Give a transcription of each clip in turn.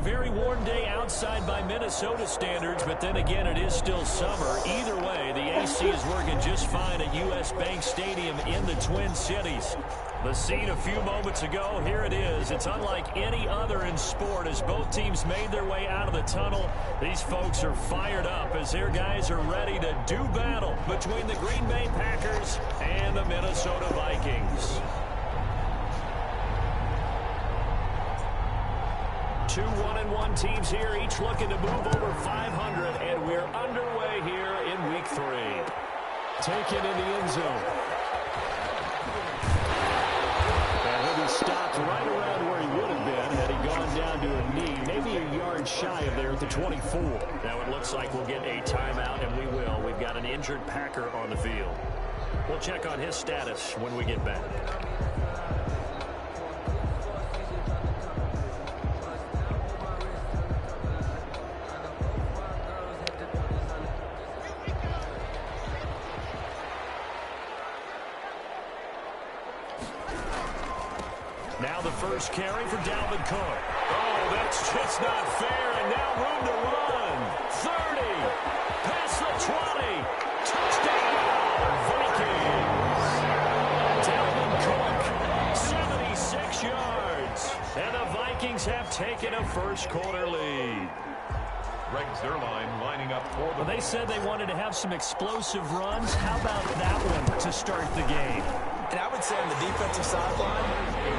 a very warm day outside by Minnesota standards, but then again, it is still summer. Either way, the AC is working just fine at U.S. Bank Stadium in the Twin Cities. The scene a few moments ago, here it is. It's unlike any other in sport as both teams made their way out of the tunnel. These folks are fired up as their guys are ready to do battle between the Green Bay Packers and the Minnesota Vikings. Two 1-1 teams here, each looking to move over 500, and we're underway here in Week 3. Taken in the end zone. And he'll be stopped right around where he would have been had he gone down to a knee, maybe a yard shy of there at the 24. Now it looks like we'll get a timeout, and we will. We've got an injured Packer on the field. We'll check on his status when we get back. Now the first carry for Dalvin Cook. Oh, that's just not fair, and now room to run. 30, past the 20, touchdown, Vikings. Dalvin Cook, 76 yards, and the Vikings have taken a first-quarter lead. Greg Zerline lining up for Well, they said they wanted to have some explosive runs. How about that one to start the game? And I would say on the defensive sideline,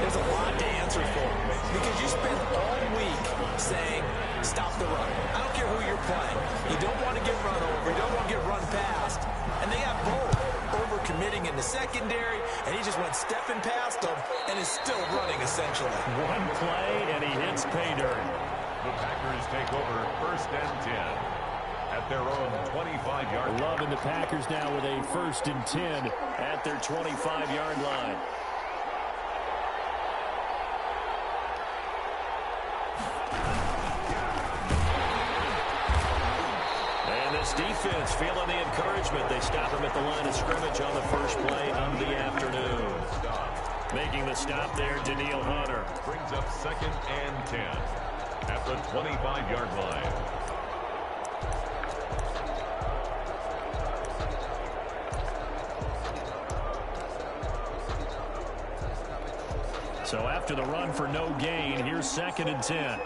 there's a lot to answer for. Because you spend all week saying, stop the run. I don't care who you're playing. You don't want to get run over. You don't want to get run past. And they got both over-committing in the secondary, and he just went stepping past them and is still running, essentially. One play, and he hits pay dirt. The Packers take over 1st and 10 at their own 25-yard line. Loving the Packers now with a 1st and 10 at their 25-yard line. And this defense feeling the encouragement. They stop him at the line of scrimmage on the first play of the afternoon. Making the stop there, Danielle Hunter. Brings up 2nd and 10 at the 25-yard line. So after the run for no gain, here's 2nd and 10.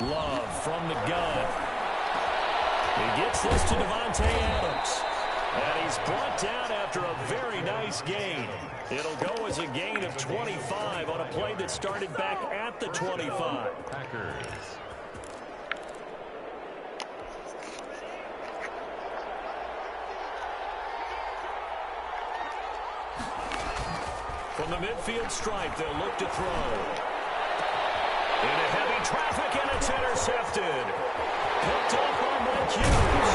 Love from the gun. He gets this to Devontae Adams. And he's brought down after a very nice gain. It'll go as a gain of 25 on a play that started back at the 25. Packers. From the midfield stripe, they'll look to throw. Into heavy traffic, and it's intercepted. Picked off by Mike Hughes.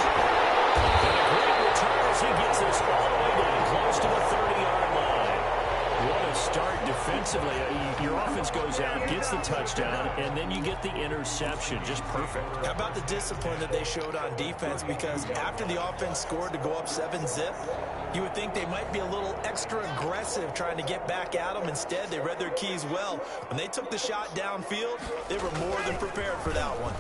And a great return as he gets this all the way down close to the 30-yard line. What a start defensively. Your offense goes out, gets the touchdown, and then you get the interception. Just perfect. How about the discipline that they showed on defense? Because after the offense scored to go up 7-zip, you would think they might be a little extra aggressive trying to get back at them. Instead, they read their keys well. When they took the shot downfield, they were more than prepared for that one.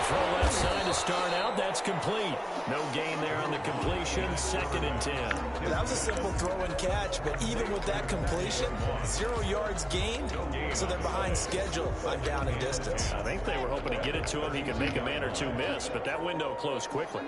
Throw left side to start out. That's complete. No gain there on the completion. 2nd and 10. Yeah, that was a simple throw and catch, but even with that completion, 0 yards gained, so they're behind schedule on down and distance. I think they were hoping to get it to him. He could make a man or two miss, but that window closed quickly.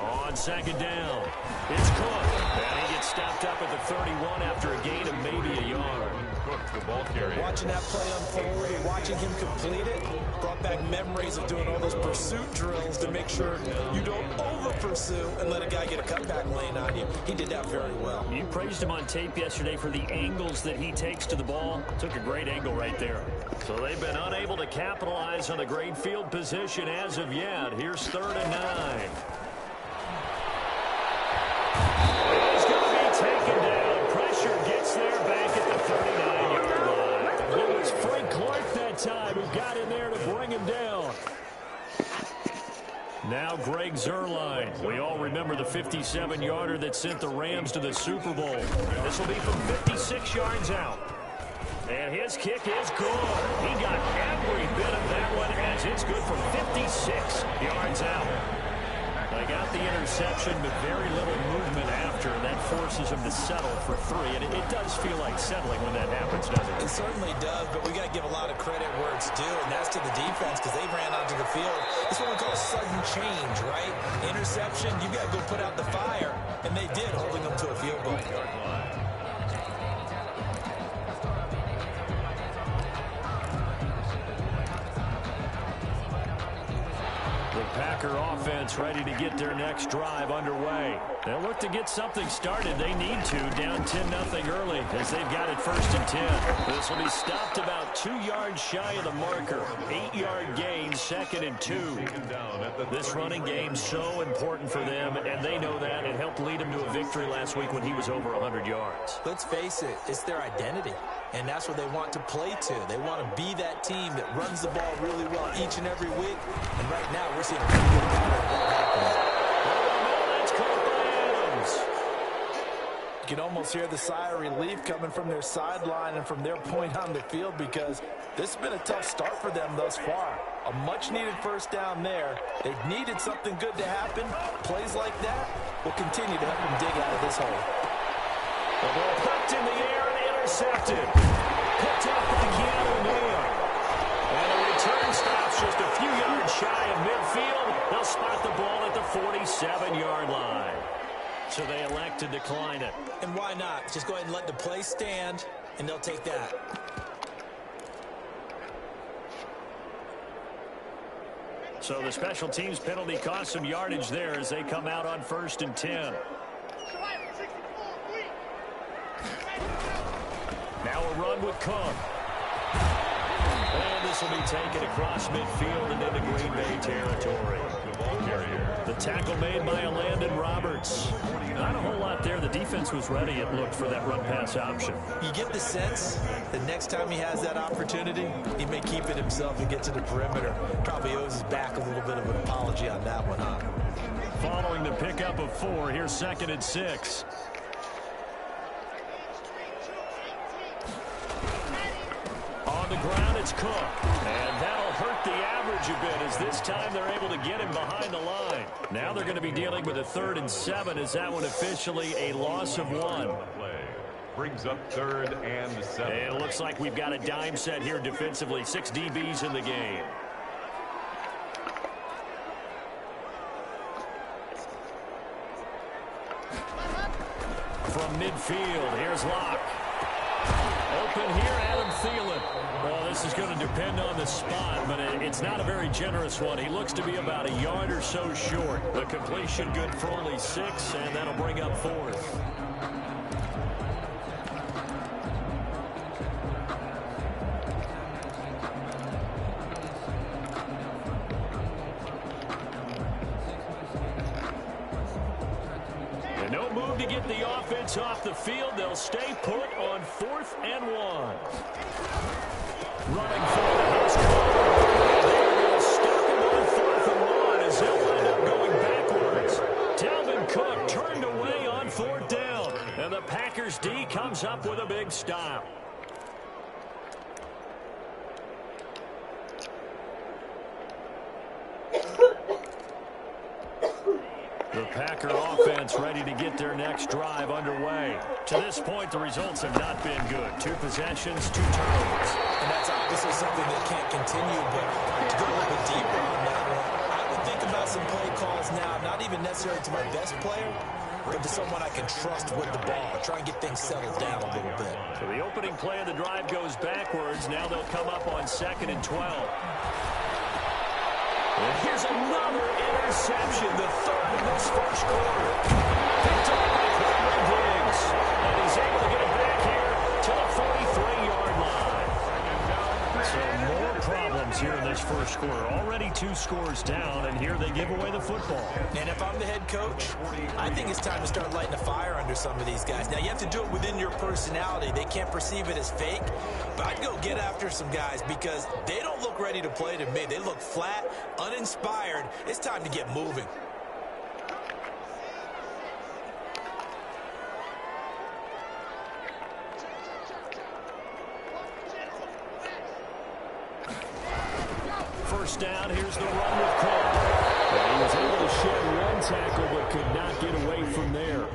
On 2nd down, it's Cook. And he gets stopped up at the 31 after a gain of maybe a yard. Cook, the ball carrier. Watching that play unfold and watching him complete it brought back memories of doing all those pursuit drills to make sure you don't over-pursue and let a guy get a cutback lane on you. He did that very well. You praised him on tape yesterday for the angles that he takes to the ball. Took a great angle right there. So they've been unable to capitalize on the great field position as of yet. Here's 3rd and 9. He's going to be taken down. Pressure gets there back at the 39-yard line. It was Frank Clark that time who got in there to bring him down. Now Greg Zuerlein. We all remember the 57-yarder that sent the Rams to the Super Bowl. This will be from 56 yards out. And his kick is good. He got every bit of that one as it's good from 56 yards out. They got the interception, but very little movement after. That forces him to settle for 3. And it does feel like settling when that happens, doesn't it? It certainly does, but we got to give a lot of credit where it's due, and that's to the defense because they ran onto the field. It's what we call sudden change, right? Interception, you got to go put out the fire, and they did, holding them to a field goal. Packer offense ready to get their next drive underway. They'll look to get something started. They need to, down 10-0 early as they've got it 1st and 10. This will be stopped about 2 yards shy of the marker. 8-yard gain, 2nd and 2. This running game so important for them, and they know that. It helped lead them to a victory last week when he was over 100 yards. Let's face it, it's their identity, and that's what they want to play to. They want to be that team that runs the ball really well each and every week, and right now we're seeing a pretty good pattern of that happening. That's caught by Adams. You can almost hear the sigh of relief coming from their sideline and from their point on the field because this has been a tough start for them thus far. A much-needed first down there. They've needed something good to happen. Plays like that will continue to help them dig out of this hole. The ball popped in the air and intercepted. Picked up by Keanu Neal. And the return stops just a few yards shy of midfield. They'll spot the ball at the 47-yard line. So they elect to decline it. And why not? Just go ahead and let the play stand, and they'll take that. So the special teams penalty cost some yardage there as they come out on 1st and 10. Now a run with Cook. And this will be taken across midfield and into Green Bay territory. The tackle made by Landon Roberts. Not a whole lot there. The defense was ready, it looked, for that run-pass option. You get the sense that next time he has that opportunity, he may keep it himself and get to the perimeter. Probably owes his back a little bit of an apology on that one, huh? Following the pickup of 4, here's 2nd and 6. On the ground, it's Cook. And that'll hurt the average a bit as this time they're able to get him behind the line. Now they're going to be dealing with a 3rd and 7 as that one officially a loss of 1. Brings up 3rd and 7. And it looks like we've got a dime set here defensively. 6 DBs in the game. From midfield, here's Locke. Open here, Adam Thielen. Well, this is going to depend on the spot, but it's not a very generous one. He looks to be about a yard or so short. The completion good for only 6, and that'll bring up 4th. To get the offense off the field, they'll stay put on 4th and 1. Running forward, here's Cook. They're going to stop him on 4th and 1 as they'll wind up going backwards. Dalvin Cook turned away on 4th down, and the Packers D comes up with a big stop. The Packer offense ready to get their next drive underway. To this point, the results have not been good. 2 possessions, 2 turnovers. And that's obviously something that can't continue, but to go a little bit deeper on that one, I would think about some play calls now, not even necessarily to my best player, but to someone I can trust with the ball. Try and get things settled down a little bit. So the opening play of the drive goes backwards. Now they'll come up on 2nd and 12. And here's another interception, the 3rd in this first quarter. Picked up by Cameron Diggs. And he's able to get it back here to the 43-yard line. So more problems times here in this first quarter. Already 2 scores down, and here they give away the football. And if I'm the head coach, I think it's time to start lighting a fire under some of these guys. Now, you have to do it within your personality. They can't perceive it as fake. But I'd go get after some guys because they don't look ready to play to me. They look flat, uninspired. It's time to get moving. First down, here's the run with Cook. He was able to shed 1 tackle but could not get away from there.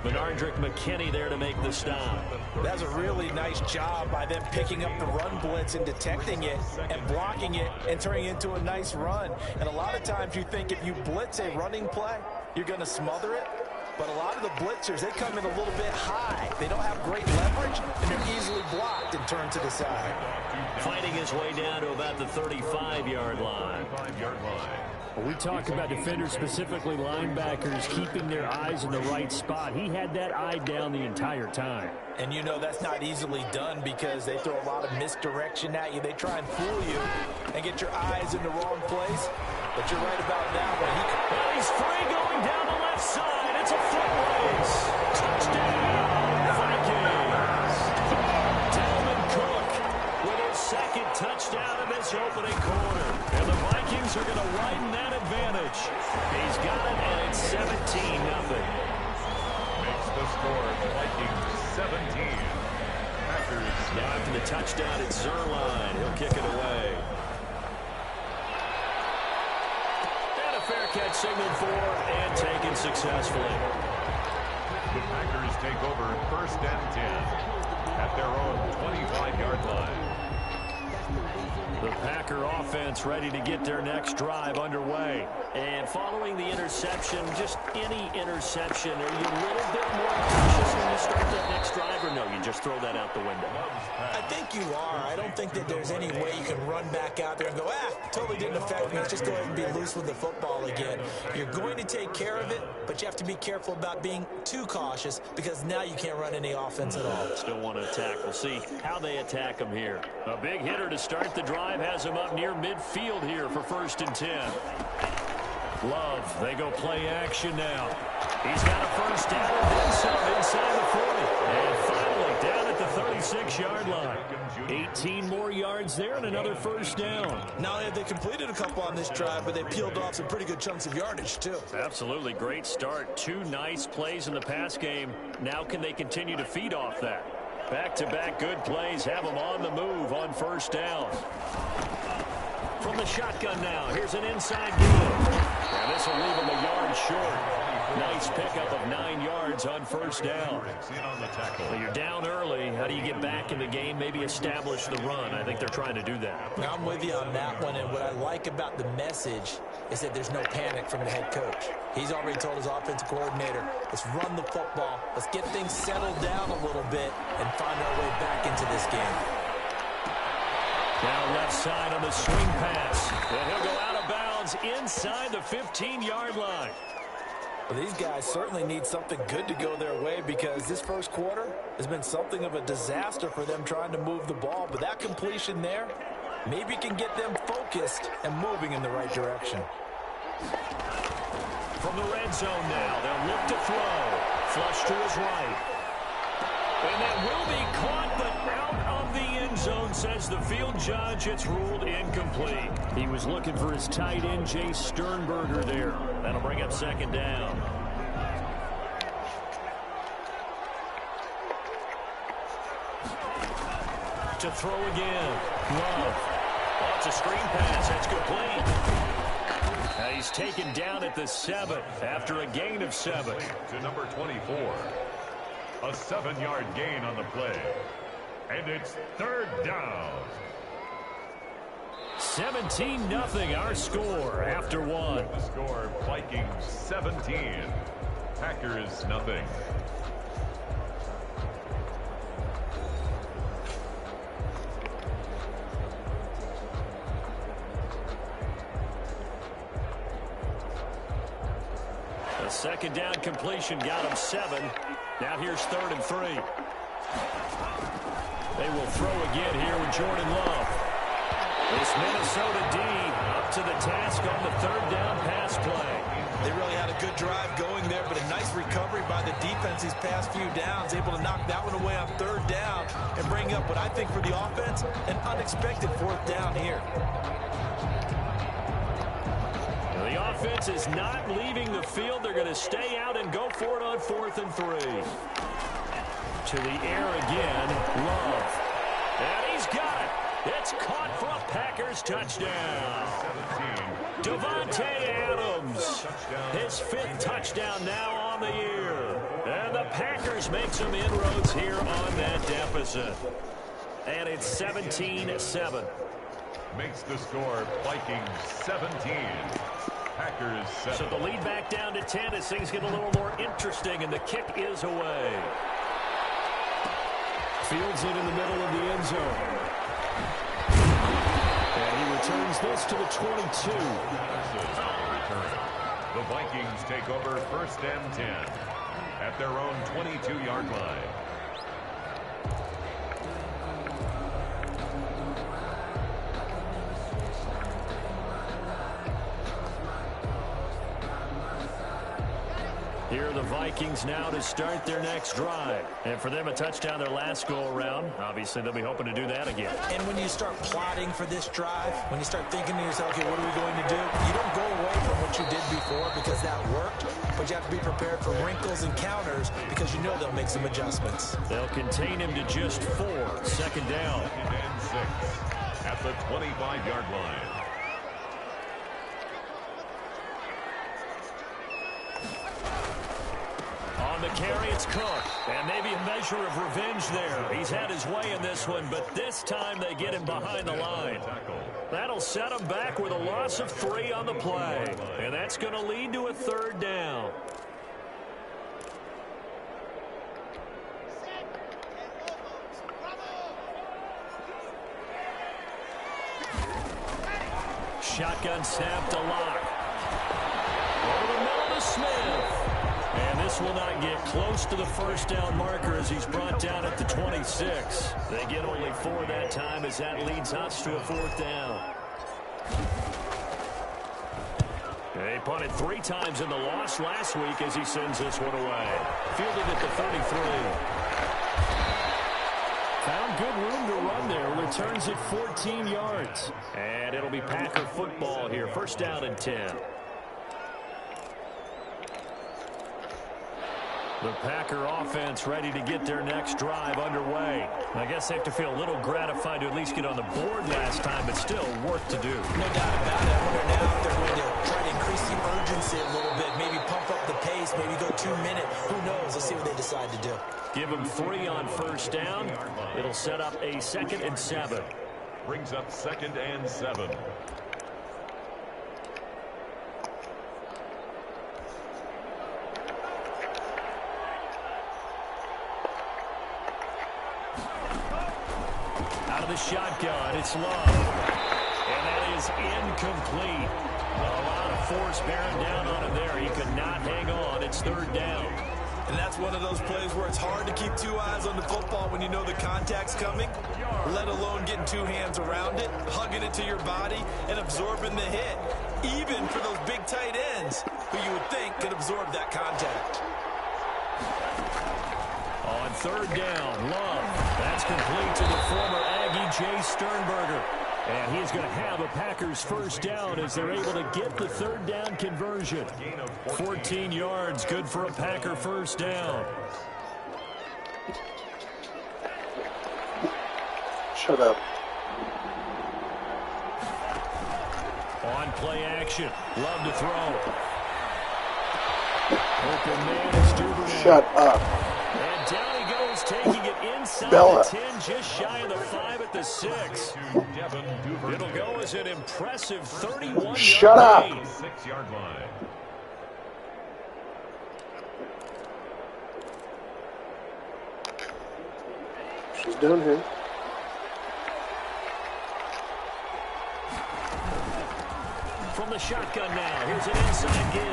Benardrick McKinney there to make the stop. That's a really nice job by them picking up the run blitz and detecting it and blocking it and turning it into a nice run. And a lot of times you think if you blitz a running play, you're going to smother it. But a lot of the blitzers, they come in a little bit high. They don't have great leverage, and they're easily blocked and turned to the side. Fighting his way down to about the 35-yard line. When we talk about defenders, specifically linebackers, keeping their eyes in the right spot, he had that eye down the entire time. And you know that's not easily done because they throw a lot of misdirection at you. They try and fool you and get your eyes in the wrong place. But you're right about that one. He's free going down the left side. It's a foot race. Touchdown, Vikings. Dalvin Cook with his 2nd touchdown of this opening quarter. And the Vikings are going to widen that advantage. He's got it, and it's 17-0. Makes the score Vikings 17. Packers. Now after the touchdown, it's Zerline. He'll kick it away. And a fair catch signaled for and taken successfully. The Packers take over 1st and 10 at their own 25-yard line. The Packer offense ready to get their next drive underway. And following the interception, just any interception, are you a little bit more cautious when you start that next drive, or no, you just throw that out the window? I think you are. I don't think that there's any way you can run back out there and go, totally didn't affect me. Let's just go ahead and be loose with the football again. You're going to take care of it, but you have to be careful about being too cautious because now you can't run any offense at all. Still want to attack. We'll see how they attack him here. A big hitter to start the drive has him up near midfield here for 1st and 10. Love, they go play action now. He's got a first down and then some inside the 40. And finally down at the 36-yard line. 18 more yards there and another first down. Not only have they completed a couple on this drive, but they peeled off some pretty good chunks of yardage, too. Absolutely. Great start. 2 nice plays in the pass game. Now can they continue to feed off that? Back-to-back good plays have them on the move on first down. From the shotgun now, here's an inside give. And this will leave him a yard short. Nice pickup of 9 yards on first down. Well, you're down early. How do you get back in the game, maybe establish the run? I think they're trying to do that. Now, I'm with you on that one, and what I like about the message is that there's no panic from the head coach. He's already told his offensive coordinator, let's run the football, let's get things settled down a little bit and find our way back into this game. Now left side on the swing pass. And he'll go out of bounds inside the 15-yard line. Well, these guys certainly need something good to go their way because this first quarter has been something of a disaster for them trying to move the ball. But that completion there maybe can get them focused and moving in the right direction. From the red zone now, they'll look to throw. Flush to his right. And that will be caught, but out of the end zone, says the field judge. It's ruled incomplete. He was looking for his tight end, Jay Sternberger, there. That'll bring up 2nd down. To throw again. Love. Oh, it's a screen pass. That's complete. He's taken down at the 7 after a gain of 7. To number 24. A 7-yard gain on the play. And it's 3rd down. 17-0 our score after 1. The score, Vikings 17. Packers nothing. A 2nd down completion got him 7. Now here's 3rd and 3. They will throw again here with Jordan Love. This Minnesota D up to the task on the third down pass play. They really had a good drive going there, but a nice recovery by the defense these past few downs, able to knock that one away on third down and bring up what I think for the offense, an unexpected fourth down here. Now the offense is not leaving the field. They're going to stay out and go for it on 4th and 3. To the air again, Love. And he's got it. It's caught for a Packers touchdown. Devontae Adams, his 5th touchdown now on the year. And the Packers make some inroads here on that deficit. And it's 17-7. Makes the score Vikings 17. Packers 7. So the lead back down to 10 as things get a little more interesting, and the kick is away. Fields it in the middle of the end zone. And he returns this to the 22. The Vikings take over 1st and 10 at their own 22-yard line. Here are the Vikings now to start their next drive. And for them, a touchdown their last go-around. Obviously, they'll be hoping to do that again. And when you start plotting for this drive, when you start thinking to yourself, okay, what are we going to do? You don't go away from what you did before because that worked, but you have to be prepared for wrinkles and counters because you know they'll make some adjustments. They'll contain him to just 4. 2nd down. 2nd and 6 at the 25-yard line. On the carry, it's Cook. And maybe a measure of revenge there. He's had his way in this one, but this time they get him behind the line. That'll set him back with a loss of 3 on the play. And that's going to lead to a 3rd down. Shotgun snap to Lock. Over the middle to Smith. And this will not get close to the 1st down marker as he's brought down at the 26. They get only 4 that time as that leads us to a 4th down. They punted 3 times in the loss last week as he sends this one away. Fielded at the 33. Found good room to run there. Returns it 14 yards. And it'll be Packer football here. 1st down and 10. The Packer offense ready to get their next drive underway. I guess they have to feel a little gratified to at least get on the board last time, but still work to do. No doubt about it. I wonder now if they're going to try to increase the urgency a little bit, maybe pump up the pace, maybe go 2 minute. Who knows? Let's see what they decide to do. Give them 3 on 1st down. It'll set up a 2nd and 7. Brings up 2nd and 7. Out of the shotgun, it's Love. And that is incomplete. A lot of force bearing down on him there. He could not hang on. It's 3rd down. And that's one of those plays where it's hard to keep 2 eyes on the football when you know the contact's coming, let alone getting 2 hands around it, hugging it to your body, and absorbing the hit, even for those big tight ends who you would think could absorb that contact. On 3rd down, Love. That's complete to the former Aggie Jay Sternberger. And he's going to have a Packers 1st down as they're able to get the 3rd down conversion. 14 yards, good for a Packer 1st down. Shut up. On play action, Love to throw. Open man is Duvernay. Shut up. And down he goes, taking it inside Bella. the 10, just shy of the 5 at the 6. It'll go as an impressive 31-yard Shut up. gain. 6-yard line. She's down here. From the shotgun now, here's an inside give.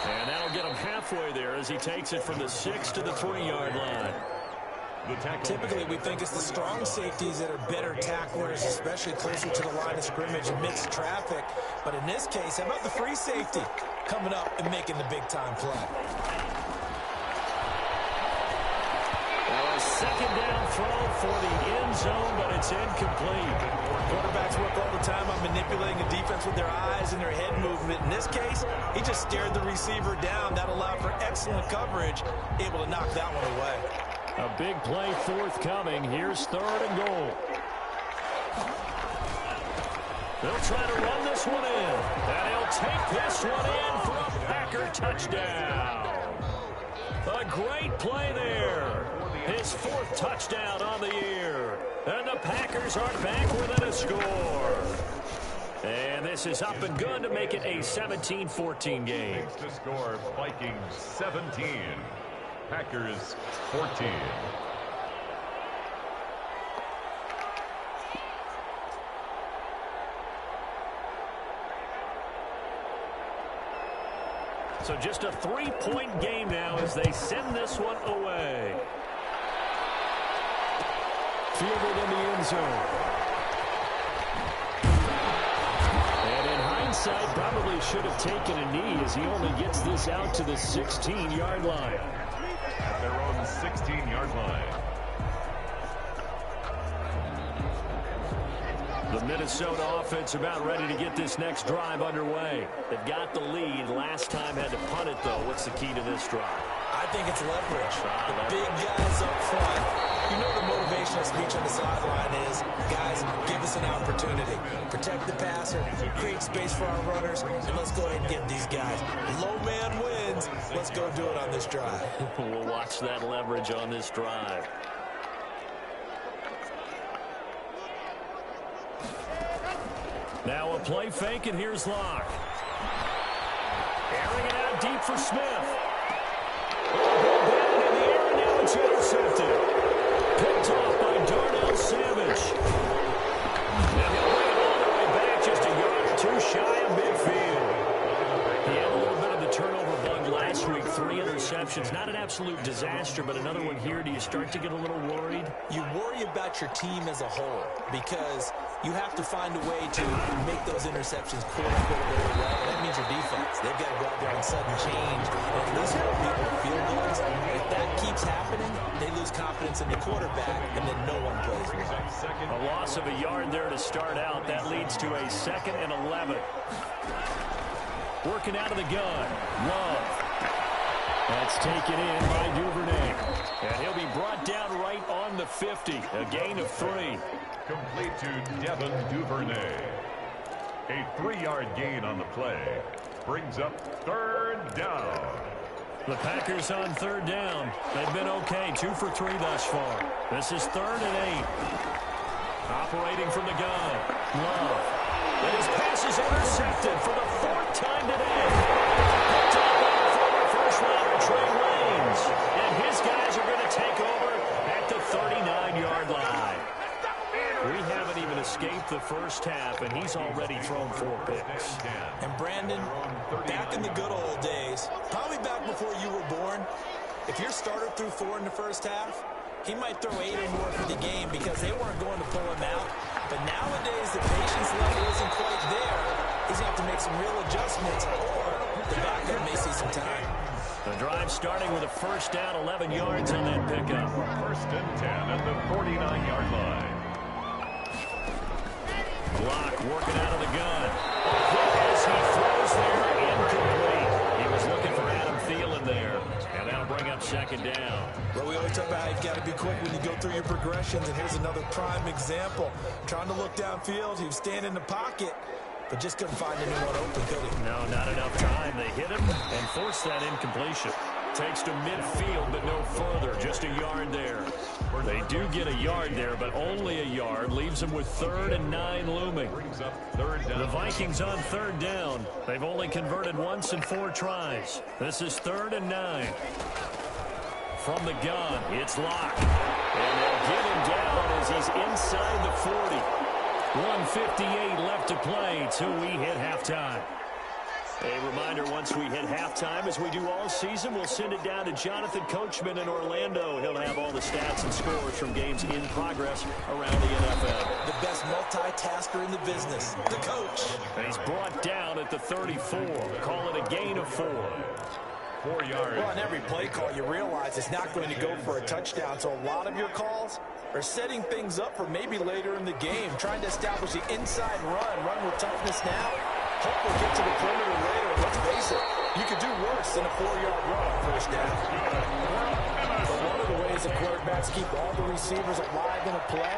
And that'll get him halfway there as he takes it from the 6 to the 3-yard line. Typically, we think it's the strong safeties that are better tacklers, especially closer to the line of scrimmage amidst traffic. But in this case, how about the free safety coming up and making the big-time play? Well, a second down throw for the end zone, but it's incomplete. Quarterbacks work all the time on manipulating the defense with their eyes and their head movement. In this case, he just stared the receiver down. That allowed for excellent coverage, able to knock that one away. A big play forthcoming. Here's 3rd and goal. They'll try to run this one in. And he'll take this one in for a Packer touchdown. A great play there. His 4th touchdown on the year. And the Packers are back within a score. And this is up and good to make it a 17-14 game. To score, Vikings 17. Packers 14. So just a 3-point game now as they send this one away. Fielded in the end zone. And in hindsight, probably should have taken a knee as he only gets this out to the 16-yard line. At their own 16-yard line. The Minnesota offense about ready to get this next drive underway. They've got the lead. Last time had to punt it, though. What's the key to this drive? I think it's leverage. The big guys up front. You know the motivational speech on the sideline is, guys, give us an opportunity. Protect the passer, create space for our runners, and let's go ahead and get these guys. Low man wins. Let's go do it on this drive. We'll watch that leverage on this drive. Now a play fake, and here's Locke. Airing it out deep for Smith. Batted in the air, and now it's intercepted. Picked off by Darnell Savage. Now he'll bring it all the way back, just a yard or 2 shy of midfield. He had a little bit of the turnover bug last week. 3 interceptions. Not an absolute disaster, but another one here. Do you start to get a little worried? You worry about your team as a whole because you have to find a way to make those interceptions quote-unquote very well. That means your defense. They've got to go out there and sudden change and at least hold people to field goals. If that keeps happening, they lose confidence in the quarterback, and then no one plays well. A loss of a yard there to start out. That leads to a 2nd and 11. Working out of the gun. Love. That's taken in by Duvernay. And he'll be brought down right on the 50. A gain of 3. Complete to Devin Duvernay. A 3-yard gain on the play. Brings up 3rd down. The Packers on 3rd down. They've been okay. 2 for 3 thus far. This is 3rd and 8. Operating from the gun. Love. And his pass is intercepted for the 4th time today. Picked up by the former first-rounder Trey Waynes. And his guys are going to take over at the 39-yard line. We haven't even escaped the first half, and he's already thrown 4 picks. And Brandon, back in the good old days, probably back before you were born, if your starter threw 4 in the first half, he might throw 8 or more for the game because they weren't going to pull him out. But nowadays, the patience level isn't quite there. He's going to have to make some real adjustments, or the backup may see some time. The drive starting with a 1st down, 11 yards on that pickup. 1st and 10 at the 49-yard line. Block working out of the gun. As he throws there, incomplete. He was looking for Adam Thielen there. And that'll bring up 2nd down. Well, we always talk about how you've got to be quick when you go through your progressions, and here's another prime example. Trying to look downfield, he was standing in the pocket, but just couldn't find anyone open, could he? No, not enough time. They hit him and forced that incompletion. Takes to midfield, but no further. Just a yard there. They do get a yard there, but only a yard. Leaves them with 3rd and 9 looming. The Vikings on 3rd down. They've only converted once in 4 tries. This is 3rd and 9. From the gun, it's Locke. And they'll get him down as he's inside the 40. 1:58 left to play till we hit halftime. A reminder, once we hit halftime, as we do all season, we'll send it down to Jonathan Coachman in Orlando. He'll have all the stats and scores from games in progress around the NFL. The best multitasker in the business, the coach. And he's brought down at the 34. Call it a gain of 4. 4 yards. Well, on every play call, you realize it's not going to go for a touchdown. So a lot of your calls are setting things up for maybe later in the game, trying to establish the inside run with toughness now. Hope we'll get to the perimeter later. Let's face it, you could do worse than a 4-yard run on first down. But one of the ways the quarterbacks keep all the receivers alive in a play,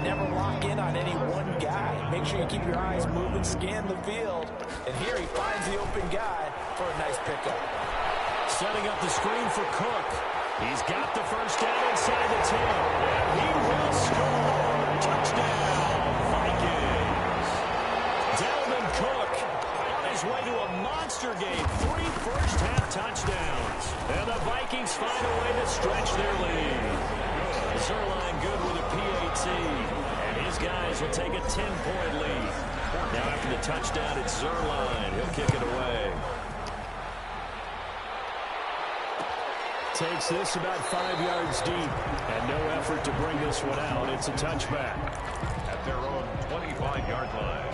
never lock in on any one guy. Make sure you keep your eyes moving, scan the field. And here he finds the open guy for a nice pickup. Setting up the screen for Cook. He's got the first down inside the 10. And he will score. Touchdown, Vikings. Dalvin Cook on his way to a monster game. 3 first-half touchdowns. And the Vikings find a way to stretch their lead. Zerline good with a PAT. And his guys will take a 10-point lead. Now after the touchdown, it's Zerline. He'll kick it away. Takes this about 5 yards deep, and no effort to bring this one out. It's a touchback. At their own 25-yard line.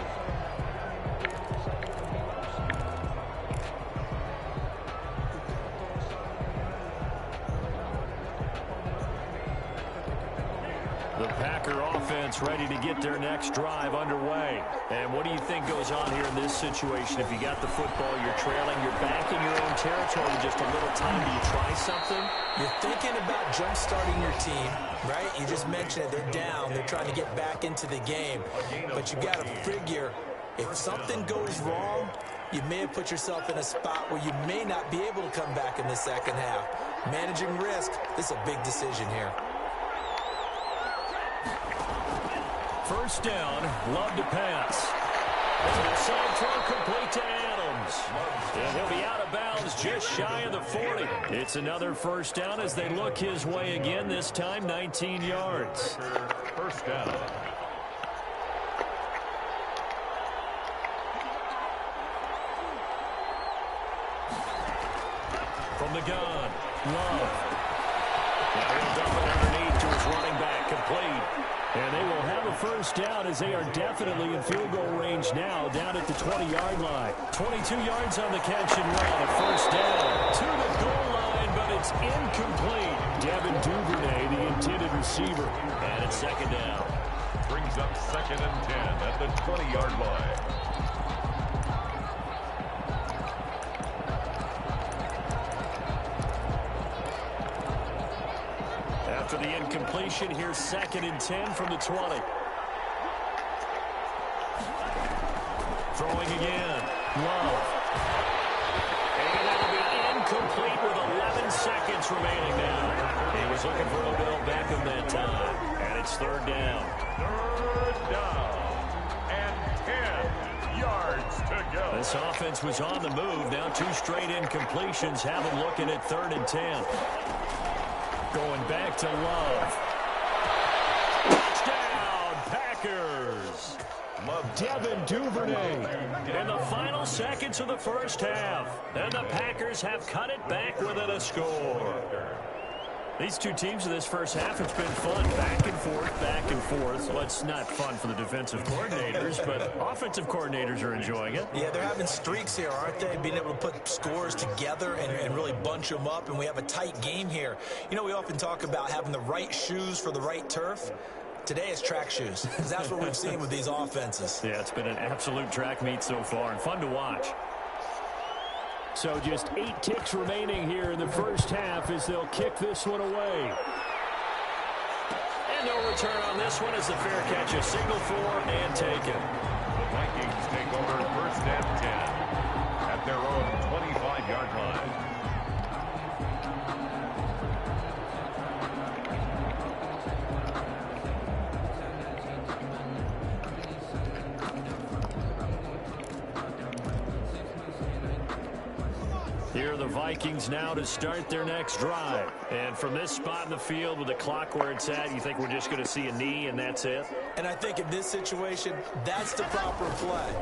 The Packer offense ready to get their next drive underway. And what do you think goes on here in this situation? If you got the football, you're trailing, you're back in your own territory in just a little time. Do you try something? You're thinking about jump-starting your team, right? You just mentioned it. They're down. They're trying to get back into the game. But you got to figure, if something goes wrong, you may have put yourself in a spot where you may not be able to come back in the second half. Managing risk, this is a big decision here. First down, Love to pass. Side throw complete to Adams. And he'll be out of bounds just shy of the 40. It's another first down as they look his way again, this time 19 yards. First down. From the gun, Love. Now he'll dump it underneath to his running back, complete. And they will have a first down as they are definitely in field goal range now, down at the 20-yard line. 22 yards on the catch and run. A first down to the goal line, but it's incomplete. Devin Duvernay, the intended receiver. And it's second down. Brings up 2nd and 10 at the 20-yard line. After the incompletion, here's 2nd and 10 from the 20. Throwing again. Love. And that'll be incomplete with 11 seconds remaining now. He was looking for Odell Beckham that time. And it's 3rd down. 3rd down. And 10 yards to go. This offense was on the move. Now 2 straight incompletions have them looking at 3rd and 10. Going back to Love. Touchdown, Packers. Devin Duvernay in the final seconds of the first half. And the Packers have cut it back within a score. These two teams in this first half, it's been fun. Back and forth, back and forth. Well, it's not fun for the defensive coordinators, but offensive coordinators are enjoying it. Yeah, they're having streaks here, aren't they? Being able to put scores together and really bunch them up, and we have a tight game here. You know, we often talk about having the right shoes for the right turf. Today it's track shoes, because that's what we've seen with these offenses. Yeah, it's been an absolute track meet so far, and fun to watch. So just 8 ticks remaining here in the first half as they'll kick this one away. And no return on this one as the fair catch is signaled for and taken. The Vikings take over 1st and 10 at their own 25-yard line. Here are the Vikings now to start their next drive. And from this spot in the field with the clock where it's at, you think we're just going to see a knee and that's it? And I think in this situation, that's the proper play.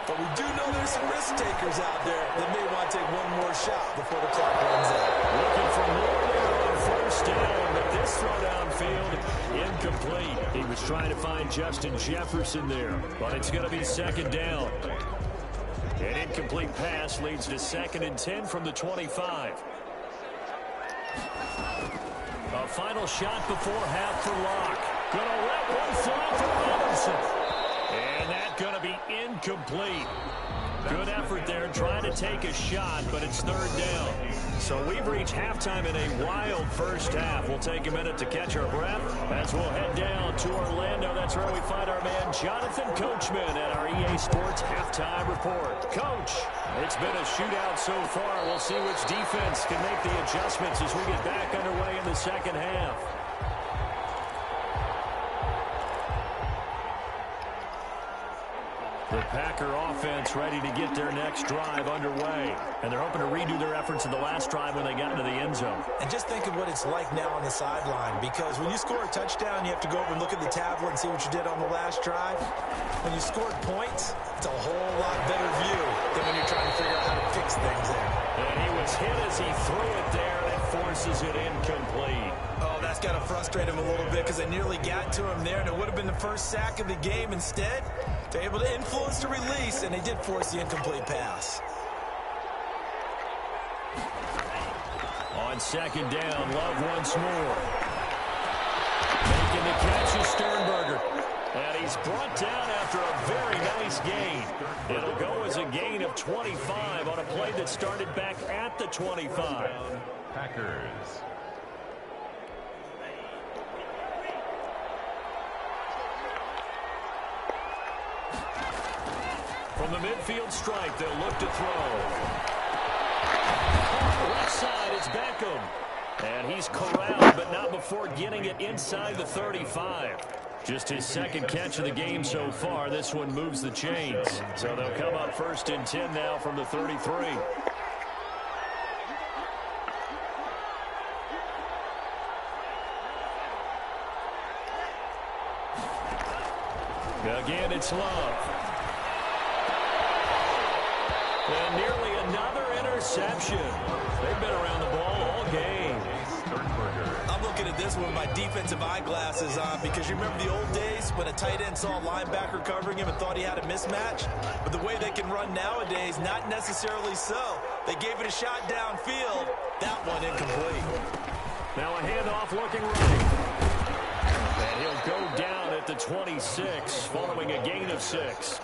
But we do know there's some risk takers out there that may want to take one more shot before the clock runs out. Looking for more there on first down, but this throw downfield incomplete. He was trying to find Justin Jefferson there, but it's going to be second down. An incomplete pass leads to 2nd and 10 from the 25. A final shot before half for Locke. Going to let one fly for Robinson. And that's going to be incomplete. Good effort there trying to take a shot, but it's 3rd down. So we've reached halftime in a wild first half. We'll take a minute to catch our breath as we'll head down to Orlando. That's where we find our man Jonathan Coachman at our EA Sports Halftime Report. Coach, it's been a shootout so far. We'll see which defense can make the adjustments as we get back underway in the second half. The Packer offense ready to get their next drive underway. And they're hoping to redo their efforts in the last drive when they got into the end zone. And just think of what it's like now on the sideline, because when you score a touchdown, you have to go over and look at the tablet and see what you did on the last drive. When you scored points, it's a whole lot better view than when you're trying to figure out how to fix things there. And he was hit as he threw it there, and it forces it incomplete. Oh, that's got to frustrate him a little bit because they nearly got to him there, and it would have been the first sack of the game. Instead, they're able to influence the release, and they did force the incomplete pass. On second down, Love once more. Making the catch is Sternberger. And he's brought down after a very nice gain. It'll go as a gain of 25 on a play that started back at the 25. Packers. From the midfield stripe, they'll look to throw. On the left side, it's Beckham. And he's corralled, but not before getting it inside the 35. Just his 2nd catch of the game so far. This one moves the chains. So they'll come up 1st and 10 now from the 33. Again, it's Love. And nearly another interception. They've been around the ball all game. I'm looking at this one with my defensive eyeglasses on because you remember the old days when a tight end saw a linebacker covering him and thought he had a mismatch? But the way they can run nowadays, not necessarily so. They gave it a shot downfield. That one incomplete. Now a handoff looking right. And he'll go down at the 26 following a gain of 6.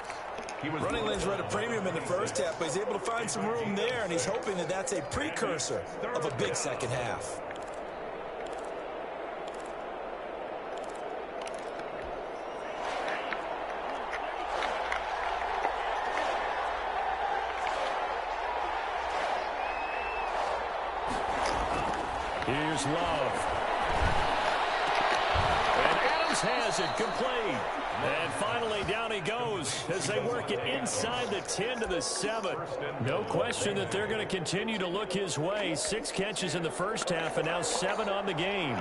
Running lanes were at a premium in the first half, but he's able to find some room there, and he's hoping that that's a precursor of a big second half. Here's Love. And Adams has it complete. And finally, down he goes as they work it inside the 10 to the 7. No question that they're going to continue to look his way. 6 catches in the first half and now 7 on the game.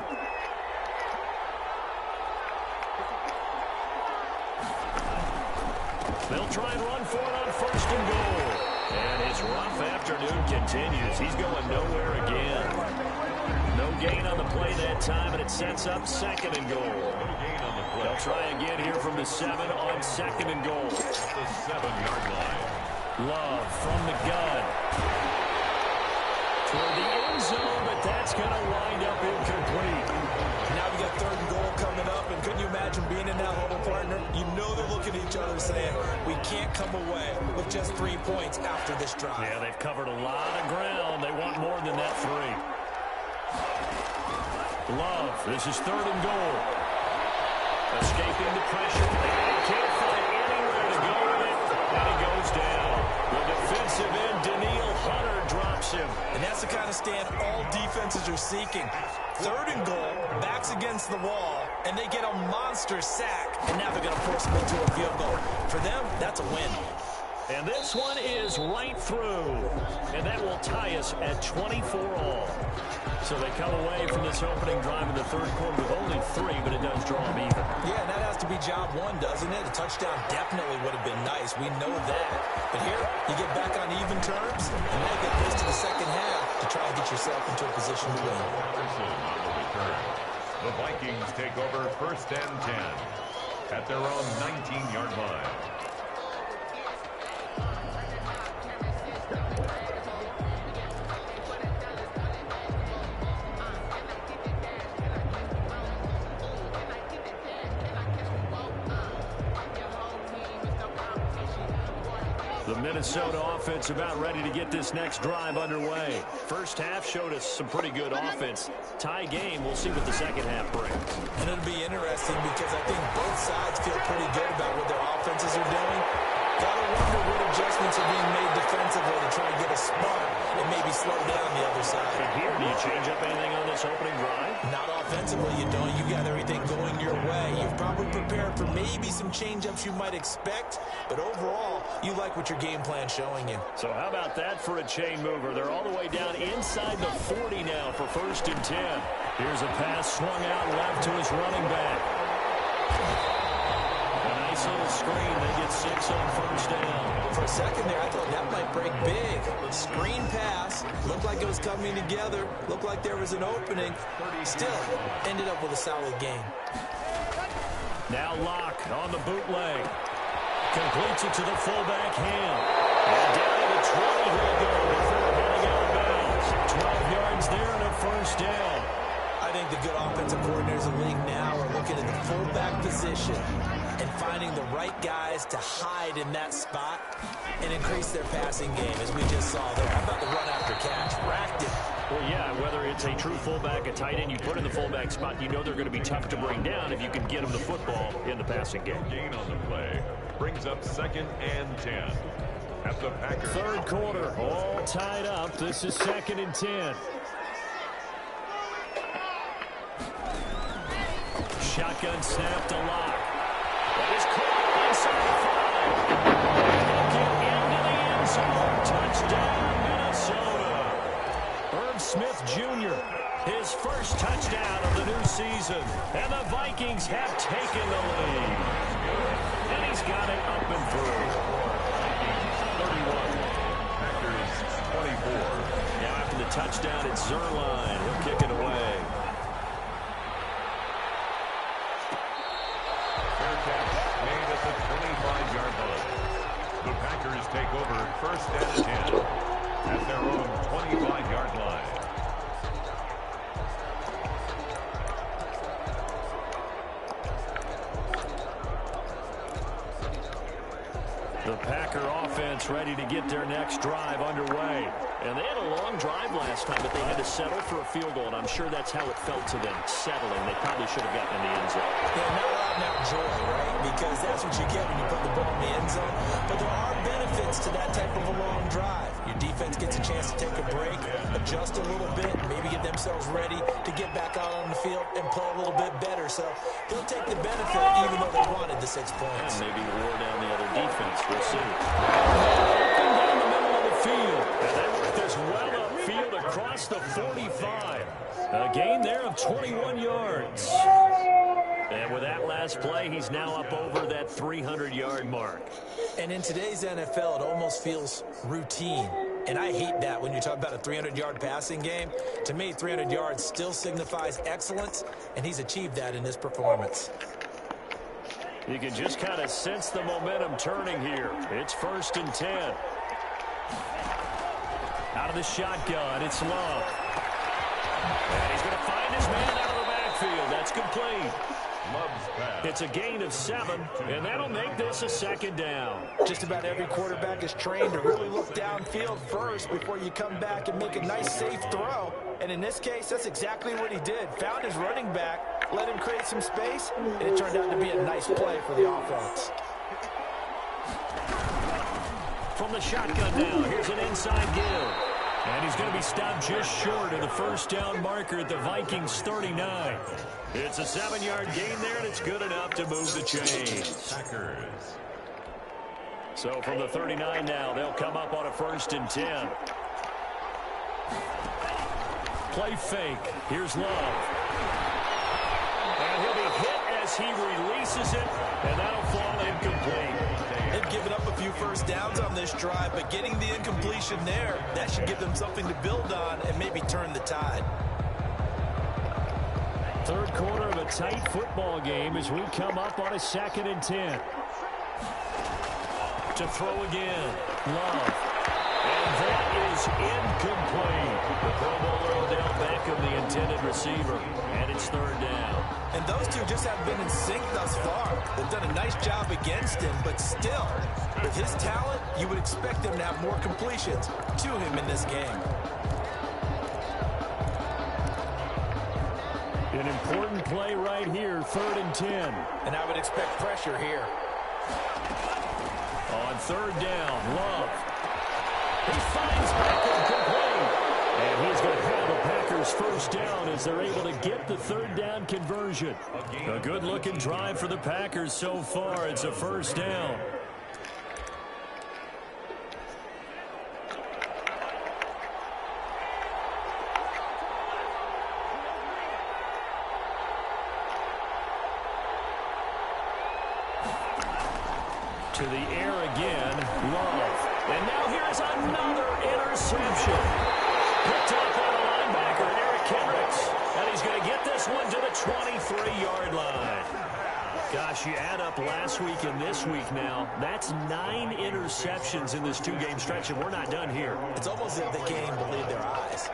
They'll try and run for it on 1st and goal. And his rough afternoon continues. He's going nowhere again. No gain on the play that time, and it sets up 2nd and goal. They'll try again here from the 7 on 2nd and goal. At the 7-yard line. Love from the gun. Toward the end zone, but that's going to wind up incomplete. Now we got 3rd and goal coming up, and couldn't you imagine being in that huddle, partner? You know they're looking at each other saying, we can't come away with just 3 points after this drive. Yeah, they've covered a lot of ground. They want more than that 3. Love, this is 3rd and goal. Escaping the pressure. And can't find anywhere to go with it. And he goes down. The defensive end, Daniil Hunter, drops him. And that's the kind of stand all defenses are seeking. 3rd and goal, backs against the wall, and they get a monster sack. And now they're going to force them into a field goal. For them, that's a win. And this one is right through. And that will tie us at 24 all. So they come away from this opening drive in the third quarter with only 3, but it does draw them even. Yeah, and that has to be job one, doesn't it? A touchdown definitely would have been nice. We know that. But here, you get back on even terms, and now get this to the second half to try and get yourself into a position to win. The Vikings take over 1st and 10 at their own 19-yard line. The Minnesota offense about ready to get this next drive underway. First half showed us some pretty good offense. Tie game, we'll see what the second half brings. And it'll be interesting because I think both sides feel pretty good about what their offenses are doing. Gotta wonder what adjustments are being made defensively to try and get a spark and maybe slow down the other side. And here, do you change up anything on this opening drive? Not offensively, you don't. You got everything going your way. You've probably prepared for maybe some change-ups you might expect, but overall, you like what your game plan's showing you. So how about that for a chain mover? They're all the way down inside the 40 now for 1st and 10. Here's a pass swung out left to his running back. A nice little screen. They get 6 on 1st down. For a second there, I thought that might break big. Screen pass. Looked like it was coming together. Looked like there was an opening. Still, ended up with a solid game. Now Locke on the bootleg. Completes it to the fullback Ham. And down to the 20 he'll go before heading out of bounds. 12 yards there and a 1st down. I think the good offensive coordinators in the league now are looking at the fullback position and finding the right guys to hide in that spot and increase their passing game, as we just saw there. How about the run after catch? Racked it. Well, yeah, whether it's a true fullback, a tight end, you put in the fullback spot, you know they're going to be tough to bring down if you can get them the football in the passing game. Gain on the play brings up 2nd and 10 at the Packers. Third quarter, all tied up. This is 2nd and 10. Shotgun snap to Locke. That is caught inside the 5. Get into the end zone. Touchdown, Minnesota. Irv Smith Jr., his first touchdown of the new season. And the Vikings have taken the lead. And he's got it up and through. 31. Packers 24. Now after the touchdown, it's Zerline. He'll kick it away. Fair catch made at the 25-yard line. The Packers take over 1st and 10 at their own 25-yard line. The Packer offense ready to get their next drive underway. And they had a long drive last time, but they had to settle for a field goal, and I'm sure that's how it felt to them, settling. They probably should have gotten in the end zone. Yeah, not out and out joy, right? Because that's what you get when you put the ball in the end zone. But there are benefits to that type of a long drive. Your defense gets a chance to take a break, adjust a little bit, maybe get themselves ready to get back out on the field and play a little bit better. So they'll take the benefit even though they wanted the 6 points. And maybe wore down the other defense. We'll see. Walking down the middle of the field. And that worked this well upfield across the 45. A gain there of 21 yards. And with that last play, he's now up over that 300-yard mark. And in today's NFL, it almost feels routine. And I hate that when you talk about a 300-yard passing game. To me, 300 yards still signifies excellence, and he's achieved that in this performance. You can just kind of sense the momentum turning here. It's 1st and 10. Out of the shotgun, it's Love. And he's going to find his man out of the backfield. That's complete. It's a gain of 7, and that'll make this a 2nd down. Just about every quarterback is trained to really look downfield first before you come back and make a nice, safe throw. And in this case, that's exactly what he did. Found his running back, let him create some space, and it turned out to be a nice play for the offense. From the shotgun now, here's an inside give. And he's going to be stopped just short of the 1st down marker at the Vikings 39. It's a 7-yard gain there, and it's good enough to move the chains. Packers. So from the 39 now, they'll come up on a 1st and 10. Play fake. Here's Love. And he'll be hit as he releases it, and that'll fall incomplete. They've given up a few first downs on this drive, but getting the incompletion there, that should give them something to build on and maybe turn the tide. Third quarter of a tight football game as we come up on a 2nd and 10. To throw again. Love. And that is incomplete. The Pro Bowler Odell Beckham, the intended receiver. And it's 3rd down. And those two just haven't been in sync thus far. They've done a nice job against him, but still, with his talent, you would expect him to have more completions to him in this game. An important play right here, 3rd and 10. And I would expect pressure here. On 3rd down, Love. He finds Beckham complete. And he's going to have the Packers 1st down as they're able to get the 3rd down conversion. A good-looking drive for the Packers so far. It's a 1st down. To the air again, Love. And now here's another interception. Picked up by the linebacker, Eric Kendricks. And he's going to get this one to the 23-yard line. Gosh, you add up last week and this week now. That's 9 interceptions in this 2-game stretch, and we're not done here. It's almost as if they can't believe their eyes.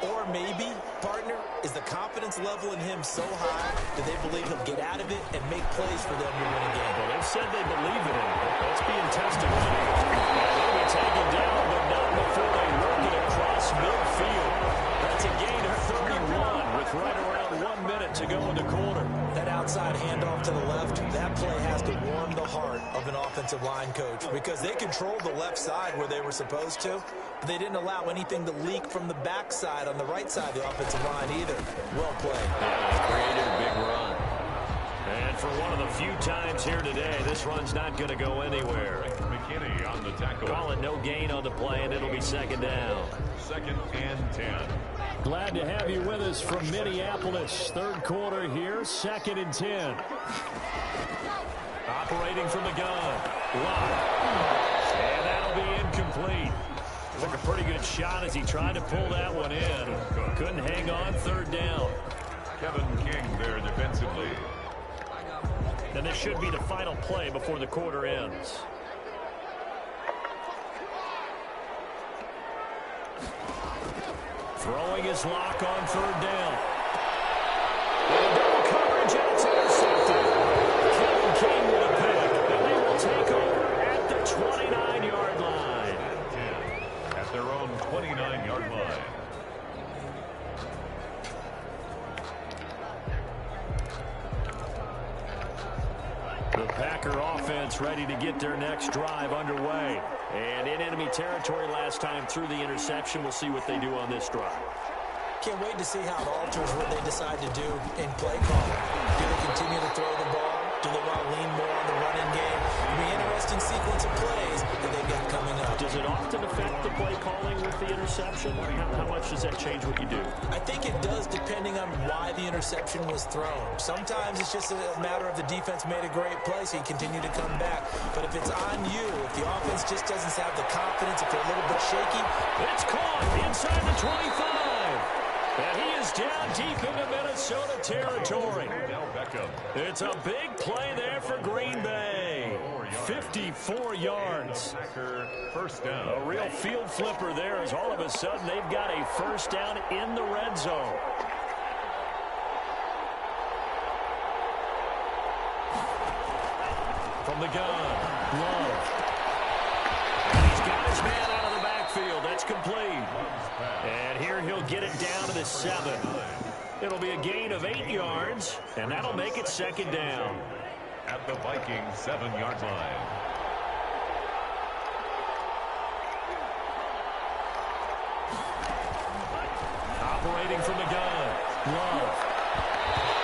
Or maybe, partner, is the confidence level in him so high that they believe he'll get out of it and make plays for them to win a game. Well, they've said they believe in him. That's being tested. They'll be taken down, but not before they work it across midfield. That's a gain of 31 with right around 1 minute to go in the quarter. That outside handoff to the left, that play has to warm the heart of an offensive line coach because they controlled the left side where they were supposed to, but they didn't allow anything to leak from the backside on the right side of the offensive line either. Well played. Yeah, created a big run. And for one of the few times here today, this run's not going to go anywhere. McKinney on the tackle. Call it no gain on the play, and it'll be 2nd down. 2nd and 10. Glad to have you with us from Minneapolis. 3rd quarter here, 2nd and 10. Operating from the gun. Lock. And that'll be incomplete. Took a pretty good shot as he tried to pull that one in. Couldn't hang on, 3rd down. Kevin King there defensively. And this should be the final play before the quarter ends. Throwing his lock on 3rd down. And double coverage, and it's intercepted. Kevin King with a pick, and they will take over at the 29-yard line. 10 at their own 29-yard line. The Packer offense ready to get their next drive underway. And in enemy territory last time through the interception. We'll see what they do on this drive. Can't wait to see how it alters what they decide to do in play calling. Do they continue to throw the ball? Do they want to lean more on the running game? It'll be an interesting sequence of plays that they've got coming up. Does it often affect the play calling with the interception? How much does that change what you do? I think it does depending on why the interception was thrown. Sometimes it's just a matter of the defense made a great play, so you continue to come back. But if it's on you, if the offense just doesn't have the confidence, if they're a little bit shaky. It's caught inside the 25. And he is down deep into Minnesota territory. It's a big play there for Green Bay. 54 yards. 1st down. A real field flipper there as all of a sudden they've got a 1st down in the red zone. From the gun, Love. And he's got his man out of the backfield. That's complete. And here he'll get it down to the 7. It'll be a gain of 8 yards, and that'll make it 2nd down. At the Vikings 7-yard line. Operating from the gun, Love.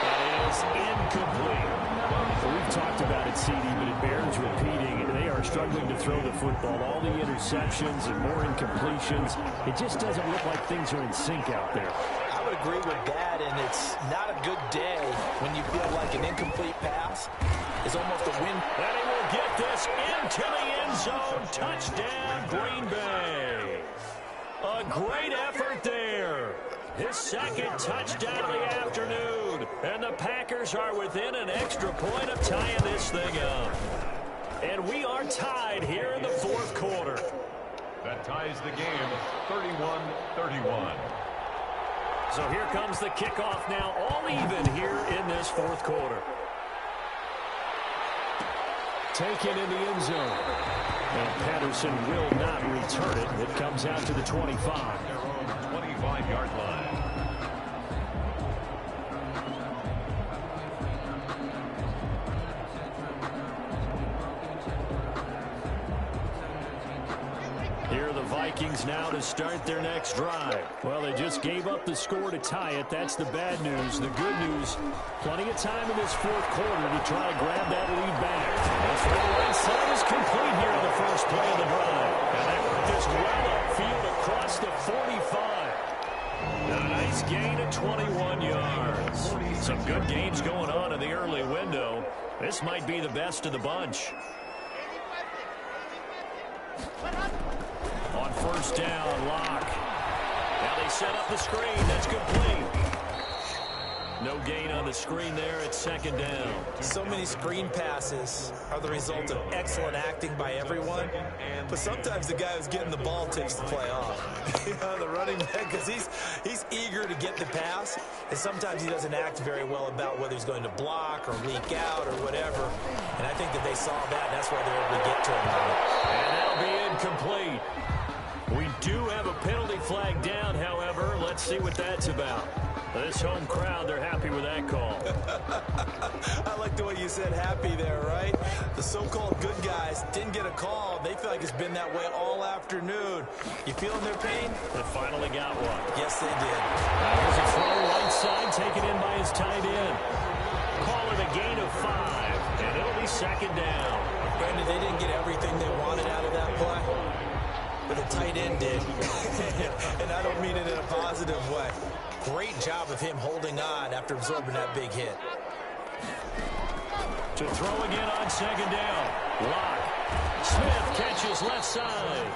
That is incomplete. We've talked about it, CD, but it bears repeating. They are struggling to throw the football. All the interceptions and more incompletions. It just doesn't look like things are in sync out there. I would agree with that, and it's not a good day when you feel like an incomplete pass is almost a win. And he will get this into the end zone. Touchdown, Green Bay. A great effort there. His second touchdown of the afternoon. And the Packers are within an extra point of tying this thing up. And we are tied here in the fourth quarter. That ties the game 31-31. So here comes the kickoff now, all even here in this fourth quarter. Taken in the end zone. And Patterson will not return it. It comes out to the 25. Their own 25-yard line. Here are the Vikings now to start their next drive. Well, they just gave up the score to tie it. That's the bad news. The good news, plenty of time in this fourth quarter to try to grab that lead back. That's where the right side is complete here on the first play of the drive. And they work this well upfield across the 45. And a nice gain of 21 yards. Some good games going on in the early window. This might be the best of the bunch. On first down, Locke. Now they set up the screen. That's complete. No gain on the screen there. It's second down. So many screen passes are the result of excellent acting by everyone. But sometimes the guy who's getting the ball takes the play off. The running back, because he's eager to get the pass. And sometimes he doesn't act very well about whether he's going to block or leak out or whatever. And I think that they saw that. That's why they're able to get to him. And that'll be incomplete. We do have a penalty flag down, however. Let's see what that's about. This home crowd, they're happy with that call. I like the way you said happy there, right? The so-called good guys didn't get a call. They feel like it's been that way all afternoon. You feeling their pain? They finally got one. Yes, they did. Here's a throw right side, taken in by his tight end. Call it a gain of 5, and it'll be second down. Brandon, they didn't get everything they wanted out of that play, but the tight end did. And I don't mean it in a positive way. Great job of him holding on after absorbing that big hit. To throw again on second down. Locke. Smith catches left side.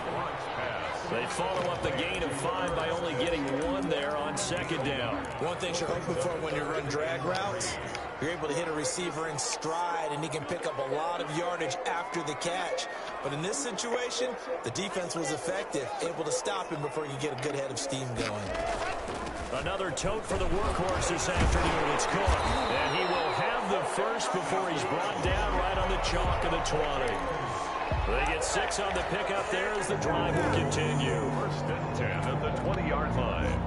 They follow up the gain of 5 by only getting 1 there on second down. One thing you're hoping for when you run drag routes, you're able to hit a receiver in stride, and he can pick up a lot of yardage after the catch. But in this situation, the defense was effective, able to stop him before you get a good head of steam going. Another tote for the workhorse this afternoon. It's caught. And he will have the first before he's brought down right on the chalk of the 20. They get 6 on the pickup there as the drive will continue. First and 10 at the 20-yard line.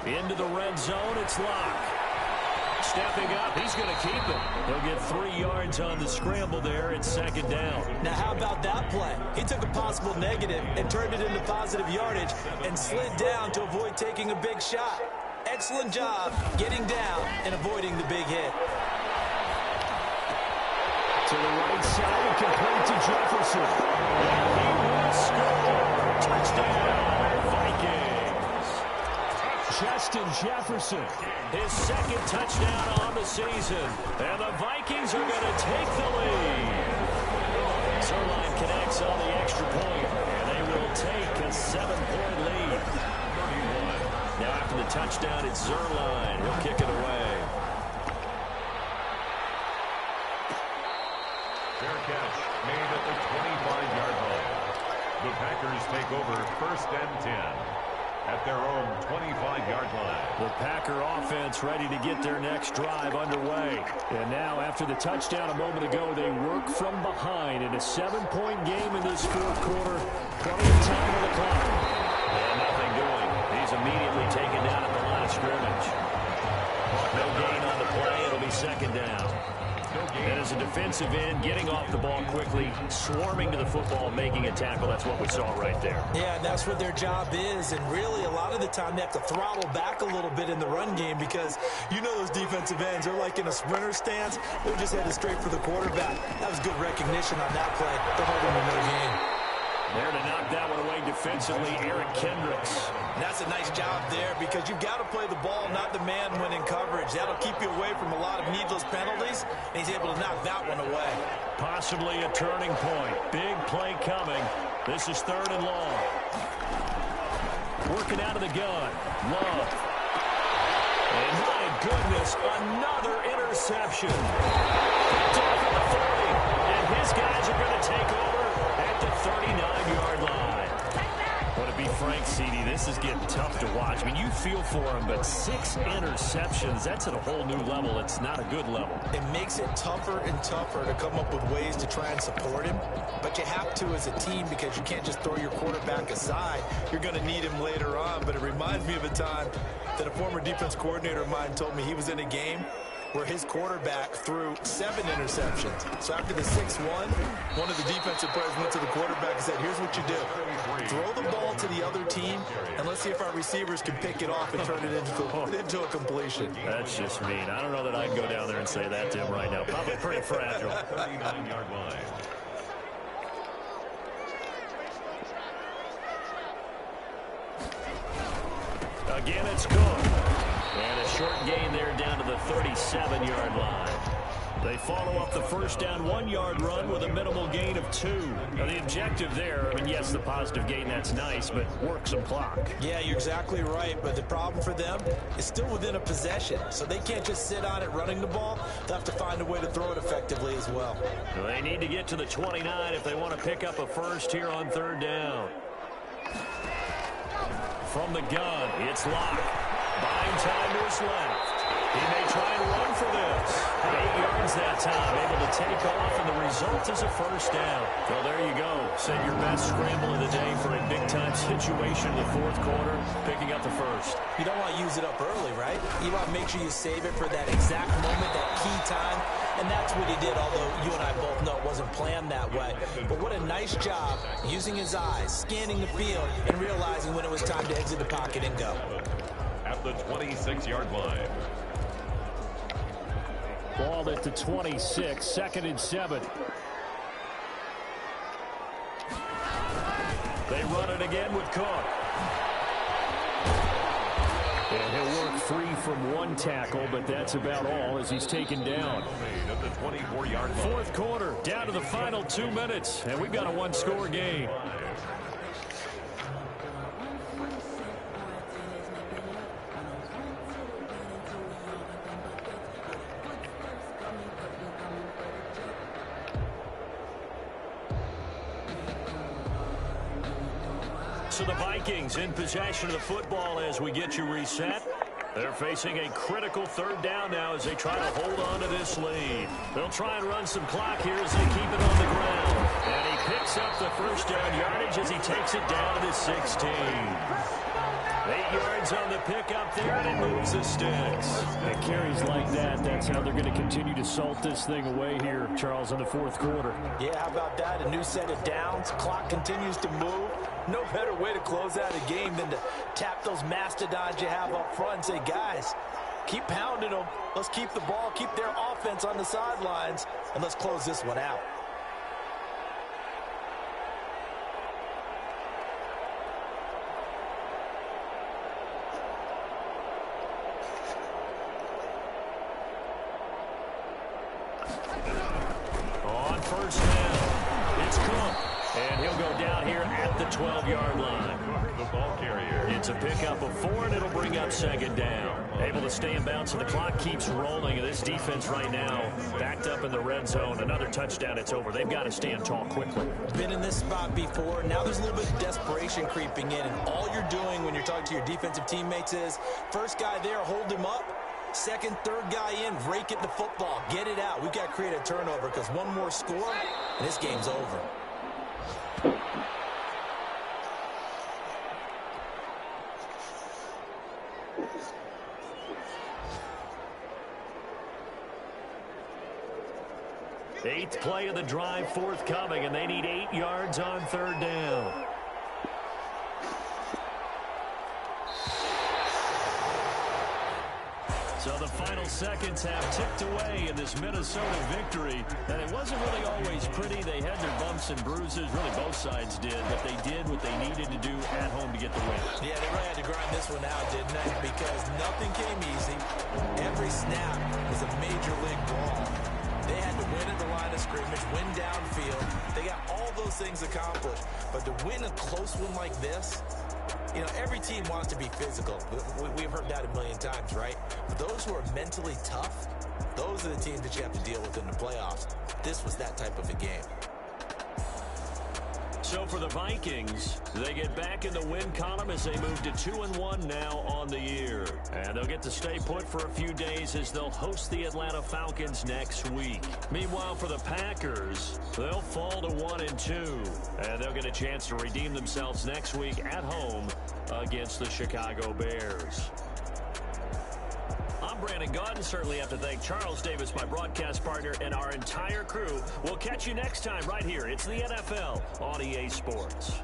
Into the red zone, it's Locke. Stepping up, he's going to keep it. He'll get 3 yards on the scramble there. It's second down. Now, how about that play? He took a possible negative and turned it into positive yardage and slid down to avoid taking a big shot. Excellent job getting down and avoiding the big hit. To the right side, complete to Jefferson. And he will score. Touchdown, Vikings. Justin Jefferson, his second touchdown on the season. And the Vikings are going to take the lead. Zerline connects on the extra point, and they will take a 7-point lead. 31. Now after the touchdown, it's Zerline. He'll kick it away. Fair catch made at the 25-yard line. The Packers take over first and 10 at their own 25-yard line. The Packer offense ready to get their next drive underway. And now after the touchdown a moment ago, they work from behind in a 7-point game in this fourth quarter. Plenty of time on the clock. And nothing doing. He's immediately taken down at the line of scrimmage. No gain on the play. It'll be second down. And as a defensive end, getting off the ball quickly, swarming to the football, making a tackle, that's what we saw right there. Yeah, and that's what their job is. And really, a lot of the time, they have to throttle back a little bit in the run game because you know those defensive ends, they're like in a sprinter stance. They're just headed straight for the quarterback. That was good recognition on that play. They're holding them in the game. There to knock that one away defensively, Eric Kendricks. And that's a nice job there because you've got to play the ball, not the man when in coverage. That'll keep you away from a lot of needless penalties, and he's able to knock that one away. Possibly a turning point. Big play coming. This is 3rd and long. Working out of the gun. Love. And my goodness, another interception. Picked off at the 30, and his guys are going to take over at the 39-yard line. But to be frank, CD, this is getting tough to watch. I mean, you feel for him, but 6 interceptions, that's at a whole new level. It's not a good level. It makes it tougher and tougher to come up with ways to try and support him. But you have to as a team because you can't just throw your quarterback aside. You're going to need him later on. But it reminds me of a time that a former defense coordinator of mine told me he was in a game where his quarterback threw 7 interceptions. So after the 6-1, one of the defensive players went to the quarterback and said, here's what you do. Throw the ball to the other team, and let's see if our receivers can pick it off and turn it into a completion. That's just mean. I don't know that I can go down there and say that to him right now. Probably pretty fragile. 39-yard line. Again, it's Cook. And a short gain there down to the 37-yard line. They follow up the first down 1-yard run with a minimal gain of 2. Now, the objective there, I mean, yes, the positive gain, that's nice, but work some clock. Yeah, you're exactly right, but the problem for them is still within a possession, so they can't just sit on it running the ball. They'll have to find a way to throw it effectively as well. They need to get to the 29 if they want to pick up a first here on 3rd down. From the gun, it's Locke. Buying time to his left. He may try and run for this. 8 yards that time, able to take off, and the result is a first down. Well, there you go. Send your best scramble of the day for a big-time situation in the 4th quarter, picking up the first. You don't want to use it up early, right? You want to make sure you save it for that exact moment, that key time, and that's what he did, although you and I both know it wasn't planned that way. But what a nice job using his eyes, scanning the field, and realizing when it was time to exit the pocket and go. At the 26-yard line. Ball at the 26, 2nd and 7. They run it again with Cook. And he'll work free from 1 tackle, but that's about all as he's taken down. At the 24-yard line. 4th quarter, down to the final 2 minutes, and we've got a 1-score game. So the Vikings in possession of the football as we get you reset. They're facing a critical 3rd down now as they try to hold on to this lead. They'll try and run some clock here as they keep it on the ground. And he picks up the first down yardage as he takes it down to the 16. 8 yards on the pickup there, and it moves the sticks. And carries like that, that's how they're going to continue to salt this thing away here, Charles, in the 4th quarter. Yeah, how about that? A new set of downs. Clock continues to move. No better way to close out a game than to tap those mastodons you have up front and say, guys, keep pounding them. Let's keep the ball, keep their offense on the sidelines, and let's close this one out. On first down, it's Cook. And he'll go down here at the 12-yard line. The ball carrier. It's a pickup of 4, and it'll bring up 2nd down. Able to stay in bounds, and the clock keeps rolling. And this defense right now backed up in the red zone. Another touchdown, it's over. They've got to stand tall quickly. Been in this spot before. Now there's a little bit of desperation creeping in. And all you're doing when you're talking to your defensive teammates is, first guy there, hold him up. Second, third guy in, rake it the football. Get it out. We've got to create a turnover because one more score, and this game's over. Eighth play of the drive forthcoming, and they need 8 yards on third down. So the final seconds have ticked away in this Minnesota victory. And it wasn't really always pretty. They had their bumps and bruises. Really, both sides did. But they did what they needed to do at home to get the win. Yeah, they really had to grind this one out, didn't they? Because nothing came easy. Every snap was a major league ball. They had to win at the line of scrimmage, win downfield. They got all those things accomplished. But to win a close one like this, you know, every team wants to be physical. We've heard that a million times, right? But those who are mentally tough, those are the teams that you have to deal with in the playoffs. This was that type of a game. So for the Vikings, they get back in the win column as they move to 2-1 now on the year. And they'll get to stay put for a few days as they'll host the Atlanta Falcons next week. Meanwhile, for the Packers, they'll fall to 1-2. And they'll get a chance to redeem themselves next week at home against the Chicago Bears. I'm Brandon Gaudin. Certainly have to thank Charles Davis, my broadcast partner, and our entire crew. We'll catch you next time right here. It's the NFL on EA Sports.